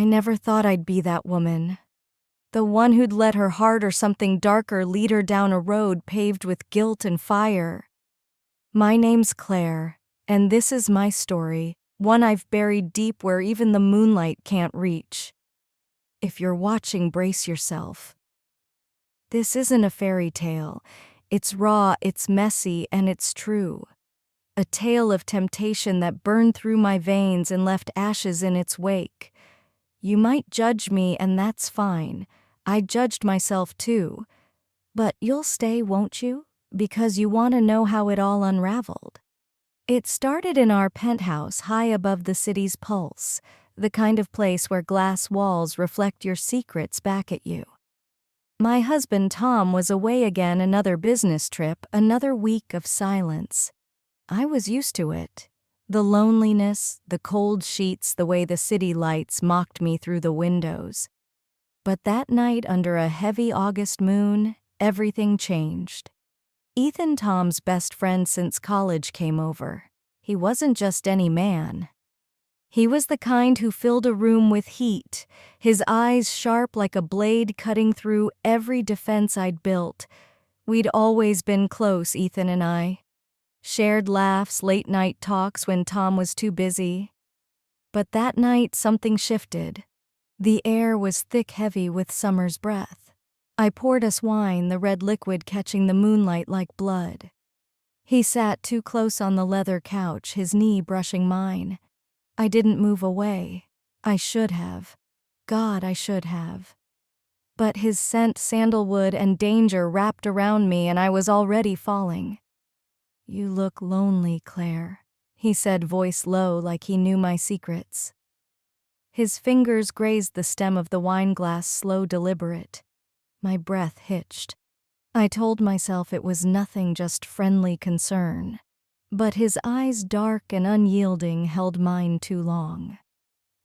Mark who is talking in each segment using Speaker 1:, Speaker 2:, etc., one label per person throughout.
Speaker 1: I never thought I'd be that woman. The one who'd let her heart or something darker lead her down a road paved with guilt and fire. My name's Claire, and this is my story, one I've buried deep where even the moonlight can't reach. If you're watching, brace yourself. This isn't a fairy tale. It's raw, it's messy, and it's true. A tale of temptation that burned through my veins and left ashes in its wake. You might judge me, and that's fine. I judged myself too. But you'll stay, won't you? Because you want to know how it all unraveled. It started in our penthouse high above the city's pulse, the kind of place where glass walls reflect your secrets back at you. My husband Tom was away again, another business trip, another week of silence. I was used to it. The loneliness, the cold sheets, the way the city lights mocked me through the windows. But that night under a heavy August moon, everything changed. Ethan, Tom's best friend since college, came over. He wasn't just any man. He was the kind who filled a room with heat, his eyes sharp like a blade cutting through every defense I'd built. We'd always been close, Ethan and I. Shared laughs, late-night talks when Tom was too busy. But that night something shifted. The air was thick, heavy with summer's breath. I poured us wine, the red liquid catching the moonlight like blood. He sat too close on the leather couch, his knee brushing mine. I didn't move away. I should have. God, I should have. But his scent, sandalwood, and danger wrapped around me, and I was already falling. You look lonely, Claire, he said, voice low like he knew my secrets. His fingers grazed the stem of the wine glass, slow, deliberate. My breath hitched. I told myself it was nothing, just friendly concern. But his eyes, dark and unyielding, held mine too long.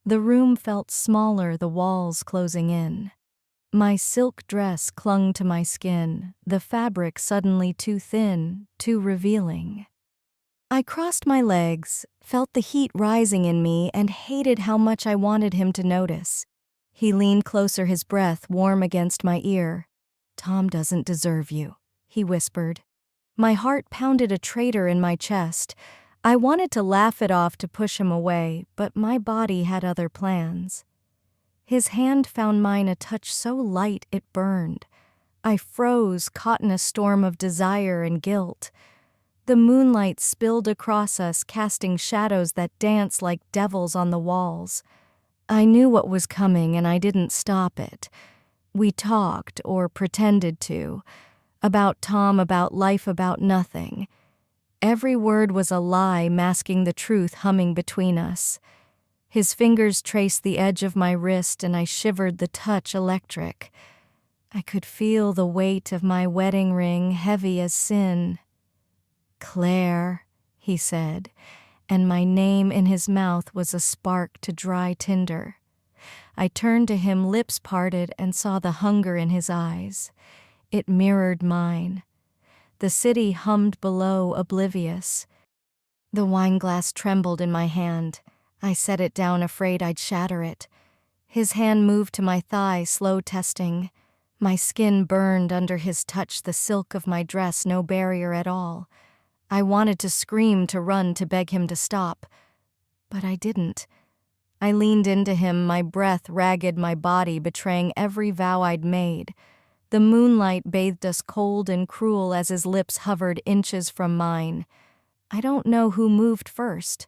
Speaker 1: The room felt smaller, the walls closing in. My silk dress clung to my skin, the fabric suddenly too thin, too revealing. I crossed my legs, felt the heat rising in me, and hated how much I wanted him to notice. He leaned closer, his breath warm against my ear. Tom doesn't deserve you, he whispered. My heart pounded a traitor in my chest. I wanted to laugh it off, to push him away, but my body had other plans. His hand found mine, a touch so light it burned. I froze, caught in a storm of desire and guilt. The moonlight spilled across us, casting shadows that danced like devils on the walls. I knew what was coming, and I didn't stop it. We talked, or pretended to. About Tom, about life, about nothing. Every word was a lie, masking the truth humming between us. His fingers traced the edge of my wrist, and I shivered, the touch electric. I could feel the weight of my wedding ring, heavy as sin. Claire, he said, and my name in his mouth was a spark to dry tinder. I turned to him, lips parted, and saw the hunger in his eyes. It mirrored mine. The city hummed below, oblivious. The wineglass trembled in my hand. I set it down, afraid I'd shatter it. His hand moved to my thigh, slow testing. My skin burned under his touch, the silk of my dress no barrier at all. I wanted to scream, to run, to beg him to stop. But I didn't. I leaned into him, my breath ragged, my body betraying every vow I'd made. The moonlight bathed us cold and cruel as his lips hovered inches from mine. I don't know who moved first.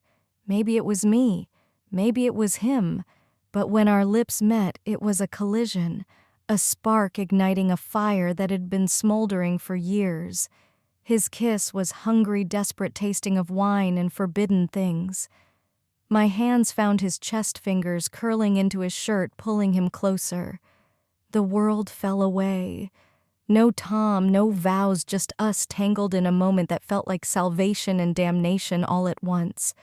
Speaker 1: Maybe it was me. Maybe it was him. But when our lips met, it was a collision, a spark igniting a fire that had been smoldering for years. His kiss was hungry, desperate tasting of wine and forbidden things. My hands found his chest, fingers curling into his shirt, pulling him closer. The world fell away. No Tom, no vows, just us tangled in a moment that felt like salvation and damnation all at once.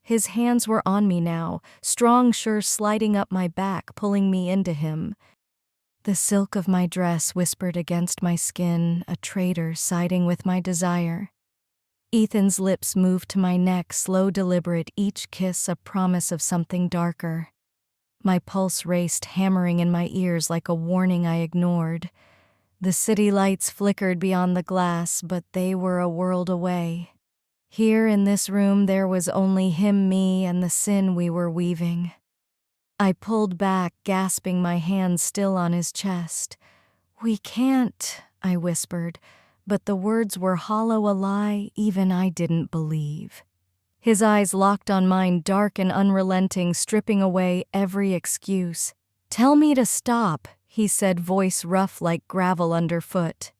Speaker 1: His hands were on me now, strong, sure, sliding up my back, pulling me into him. The silk of my dress whispered against my skin, a traitor siding with my desire. Ethan's lips moved to my neck, slow, deliberate, each kiss a promise of something darker. My pulse raced, hammering in my ears like a warning I ignored. The city lights flickered beyond the glass, but they were a world away. Here in this room there was only him, me, and the sin we were weaving. I pulled back, gasping, my hands still on his chest. "We can't," I whispered, but the words were hollow, a lie even I didn't believe. His eyes locked on mine, dark and unrelenting, stripping away every excuse. "Tell me to stop," he said, voice rough like gravel underfoot.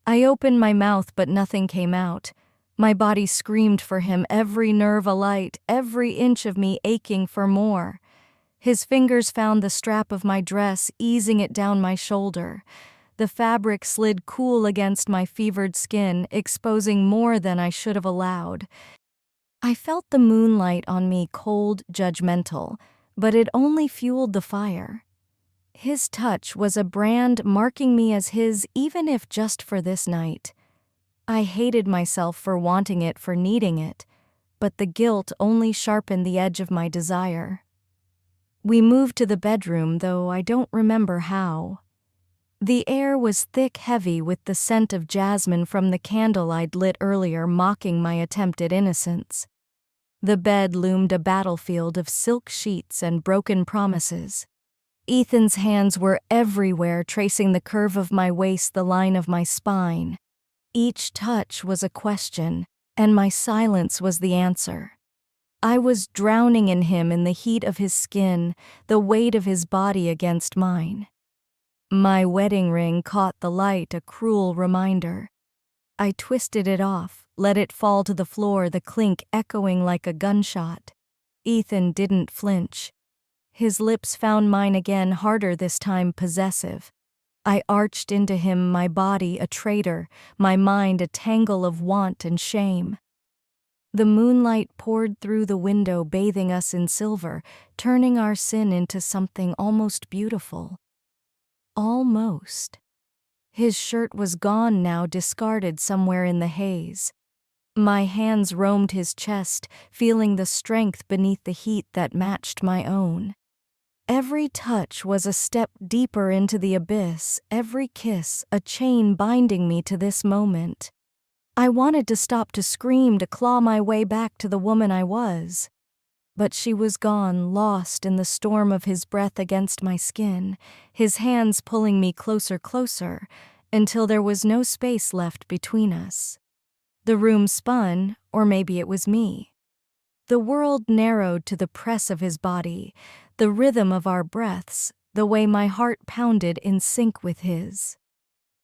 Speaker 1: I opened my mouth, but nothing came out. My body screamed for him, every nerve alight, every inch of me aching for more. His fingers found the strap of my dress, easing it down my shoulder. The fabric slid cool against my fevered skin, exposing more than I should have allowed. I felt the moonlight on me, cold, judgmental, but it only fueled the fire. His touch was a brand marking me as his, even if just for this night. I hated myself for wanting it, for needing it, but the guilt only sharpened the edge of my desire. We moved to the bedroom, though I don't remember how. The air was thick, heavy with the scent of jasmine from the candle I'd lit earlier, mocking my attempted innocence. The bed loomed a battlefield of silk sheets and broken promises. Ethan's hands were everywhere, tracing the curve of my waist, the line of my spine. Each touch was a question, and my silence was the answer. I was drowning in him, in the heat of his skin, the weight of his body against mine. My wedding ring caught the light, a cruel reminder. I twisted it off, let it fall to the floor, the clink echoing like a gunshot. Ethan didn't flinch. His lips found mine again, harder this time, possessive. I arched into him, my body a traitor, my mind a tangle of want and shame. The moonlight poured through the window, bathing us in silver, turning our sin into something almost beautiful. Almost. His shirt was gone now, discarded somewhere in the haze. My hands roamed his chest, feeling the strength beneath the heat that matched my own. Every touch was a step deeper into the abyss, every kiss a chain binding me to this moment. I wanted to stop, to scream, to claw my way back to the woman I was. But she was gone, lost in the storm of his breath against my skin, his hands pulling me closer, closer, until there was no space left between us. The room spun, or maybe it was me. The world narrowed to the press of his body, the rhythm of our breaths, the way my heart pounded in sync with his.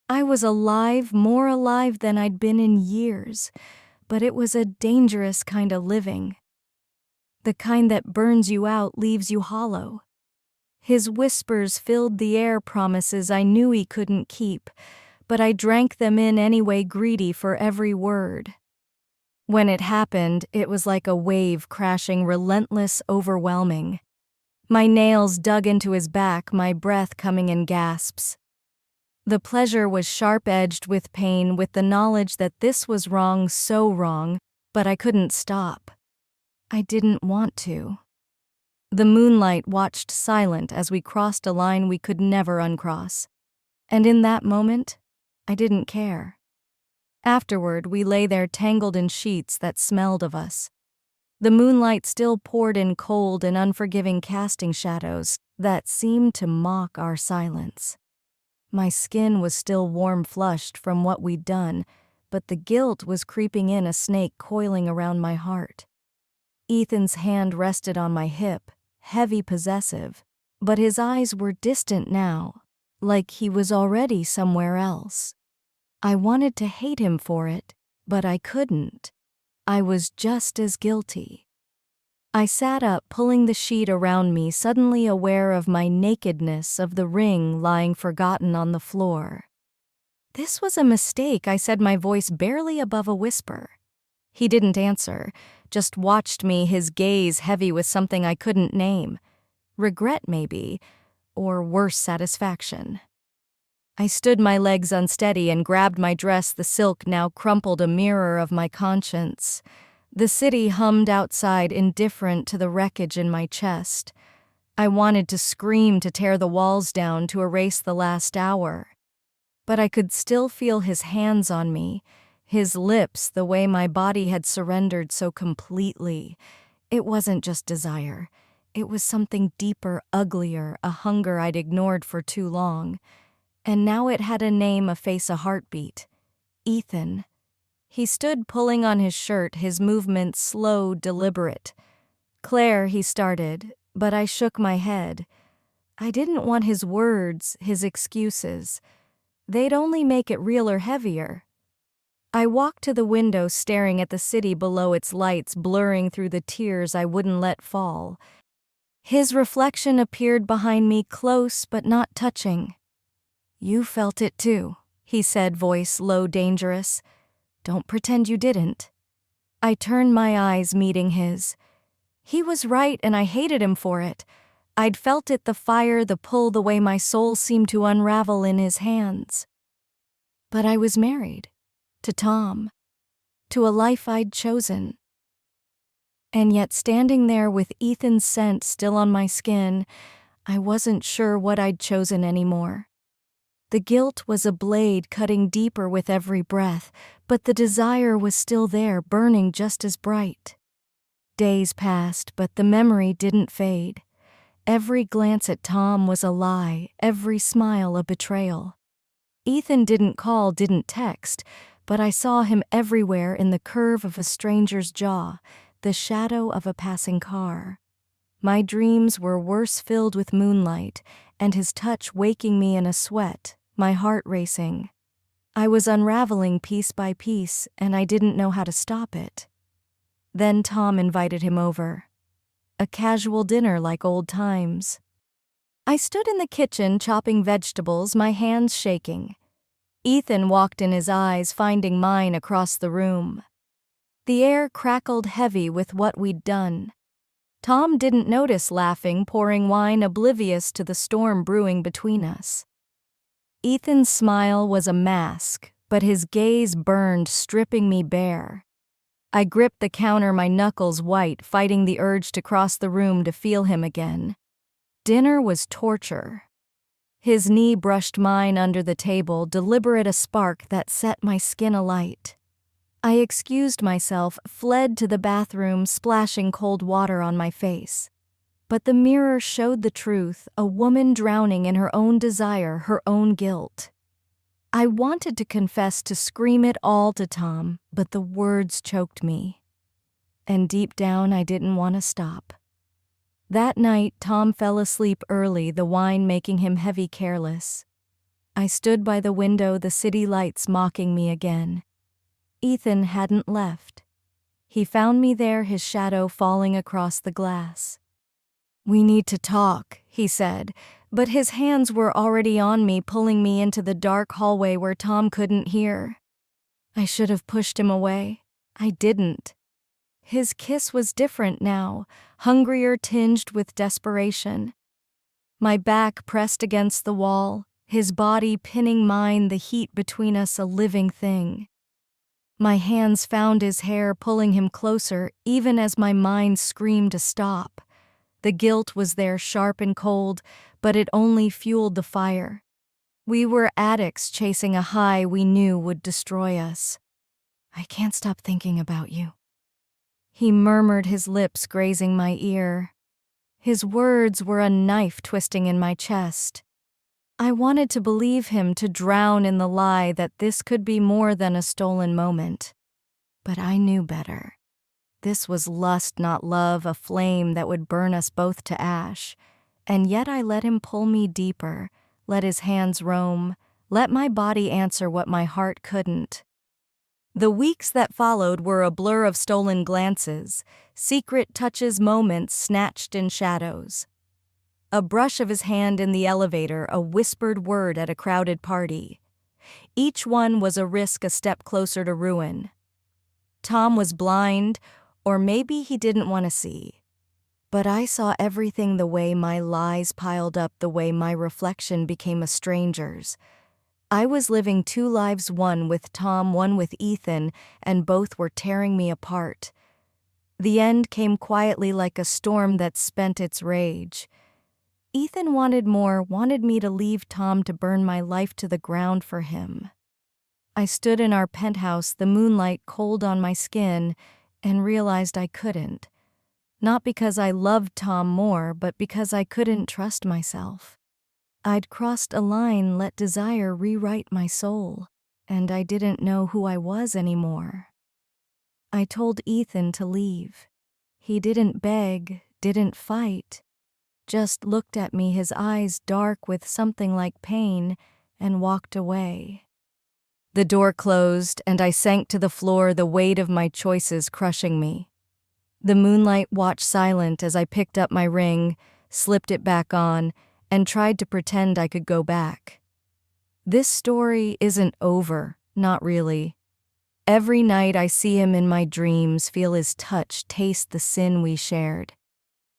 Speaker 1: I was alive, more alive than I'd been in years, but it was a dangerous kind of living. The kind that burns you out, leaves you hollow. His whispers filled the air, promises I knew he couldn't keep, but I drank them in anyway, greedy for every word. When it happened, it was like a wave crashing, relentless, overwhelming. My nails dug into his back, my breath coming in gasps. The pleasure was sharp-edged with pain, with the knowledge that this was wrong, so wrong, but I couldn't stop. I didn't want to. The moonlight watched silent as we crossed a line we could never uncross. And in that moment, I didn't care. Afterward, we lay there tangled in sheets that smelled of us. The moonlight still poured in cold and unforgiving, casting shadows that seemed to mock our silence. My skin was still warm, flushed from what we'd done, but the guilt was creeping in, a snake coiling around my heart. Ethan's hand rested on my hip, heavy, possessive, but his eyes were distant now, like he was already somewhere else. I wanted to hate him for it, but I couldn't. I was just as guilty. I sat up, pulling the sheet around me, suddenly aware of my nakedness, of the ring lying forgotten on the floor. "This was a mistake," I said, my voice barely above a whisper. He didn't answer, just watched me, his gaze heavy with something I couldn't name. Regret, maybe, or worse, satisfaction. I stood, my legs unsteady, and grabbed my dress, the silk now crumpled, a mirror of my conscience. The city hummed outside, indifferent to the wreckage in my chest. I wanted to scream, to tear the walls down, to erase the last hour. But I could still feel his hands on me, his lips, the way my body had surrendered so completely. It wasn't just desire. It was something deeper, uglier, a hunger I'd ignored for too long. And now it had a name, a face, a heartbeat. Ethan. He stood pulling on his shirt, his movements slow, deliberate. "Claire," he started, but I shook my head. I didn't want his words, his excuses. They'd only make it realer, heavier. I walked to the window, staring at the city below, its lights blurring through the tears I wouldn't let fall. His reflection appeared behind me, close but not touching. "You felt it too," he said, voice low, dangerous. "Don't pretend you didn't." I turned my eyes, meeting his. He was right, and I hated him for it. I'd felt it, the fire, the pull, the way my soul seemed to unravel in his hands. But I was married. To Tom. To a life I'd chosen. And yet, standing there with Ethan's scent still on my skin, I wasn't sure what I'd chosen anymore. The guilt was a blade cutting deeper with every breath, but the desire was still there, burning just as bright. Days passed, but the memory didn't fade. Every glance at Tom was a lie, every smile a betrayal. Ethan didn't call, didn't text, but I saw him everywhere, in the curve of a stranger's jaw, the shadow of a passing car. My dreams were worse, filled with moonlight, and his touch waking me in a sweat, my heart racing. I was unraveling piece by piece, and I didn't know how to stop it. Then Tom invited him over. A casual dinner like old times. I stood in the kitchen chopping vegetables, my hands shaking. Ethan walked in, his eyes finding mine across the room. The air crackled heavy with what we'd done. Tom didn't notice, laughing, pouring wine, oblivious to the storm brewing between us. Ethan's smile was a mask, but his gaze burned, stripping me bare. I gripped the counter, my knuckles white, fighting the urge to cross the room to feel him again. Dinner was torture. His knee brushed mine under the table, deliberate, a spark that set my skin alight. I excused myself, fled to the bathroom, splashing cold water on my face. But the mirror showed the truth, a woman drowning in her own desire, her own guilt. I wanted to confess, to scream it all to Tom, but the words choked me. And deep down, I didn't want to stop. That night, Tom fell asleep early, the wine making him heavy, careless. I stood by the window, the city lights mocking me again. Ethan hadn't left. He found me there, his shadow falling across the glass. "We need to talk," he said, but his hands were already on me, pulling me into the dark hallway where Tom couldn't hear. I should have pushed him away. I didn't. His kiss was different now, hungrier, tinged with desperation. My back pressed against the wall, his body pinning mine, the heat between us a living thing. My hands found his hair, pulling him closer, even as my mind screamed to stop. The guilt was there, sharp and cold, but it only fueled the fire. We were addicts chasing a high we knew would destroy us. "I can't stop thinking about you," he murmured, his lips grazing my ear. His words were a knife twisting in my chest. I wanted to believe him, to drown in the lie that this could be more than a stolen moment. But I knew better. This was lust, not love, a flame that would burn us both to ash. And yet I let him pull me deeper, let his hands roam, let my body answer what my heart couldn't. The weeks that followed were a blur of stolen glances, secret touches, moments snatched in shadows. A brush of his hand in the elevator, a whispered word at a crowded party. Each one was a risk, a step closer to ruin. Tom was blind, or maybe he didn't want to see. But I saw everything, the way my lies piled up, the way my reflection became a stranger's. I was living two lives, one with Tom, one with Ethan, and both were tearing me apart. The end came quietly, like a storm that spent its rage. Ethan wanted more, wanted me to leave Tom to burn my life to the ground for him. I stood in our penthouse, the moonlight cold on my skin, and realized I couldn't. Not because I loved Tom more, but because I couldn't trust myself. I'd crossed a line, let desire rewrite my soul, and I didn't know who I was anymore. I told Ethan to leave. He didn't beg, didn't fight, just looked at me, his eyes dark with something like pain, and walked away. The door closed, and I sank to the floor, the weight of my choices crushing me. The moonlight watched silent as I picked up my ring, slipped it back on, and tried to pretend I could go back. This story isn't over, not really. Every night I see him in my dreams, feel his touch, taste the sin we shared.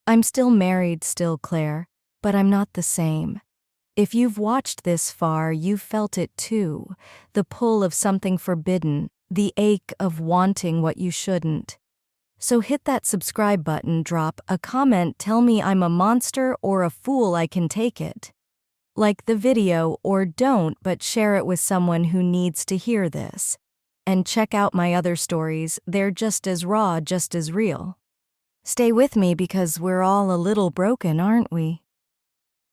Speaker 1: I'm still married, still Claire, but I'm not the same. If you've watched this far, you've felt it too, the pull of something forbidden, the ache of wanting what you shouldn't. So hit that subscribe button, drop a comment, tell me I'm a monster or a fool, I can take it. Like the video or don't, but share it with someone who needs to hear this. And check out my other stories, they're just as raw, just as real. Stay with me because we're all a little broken, aren't we?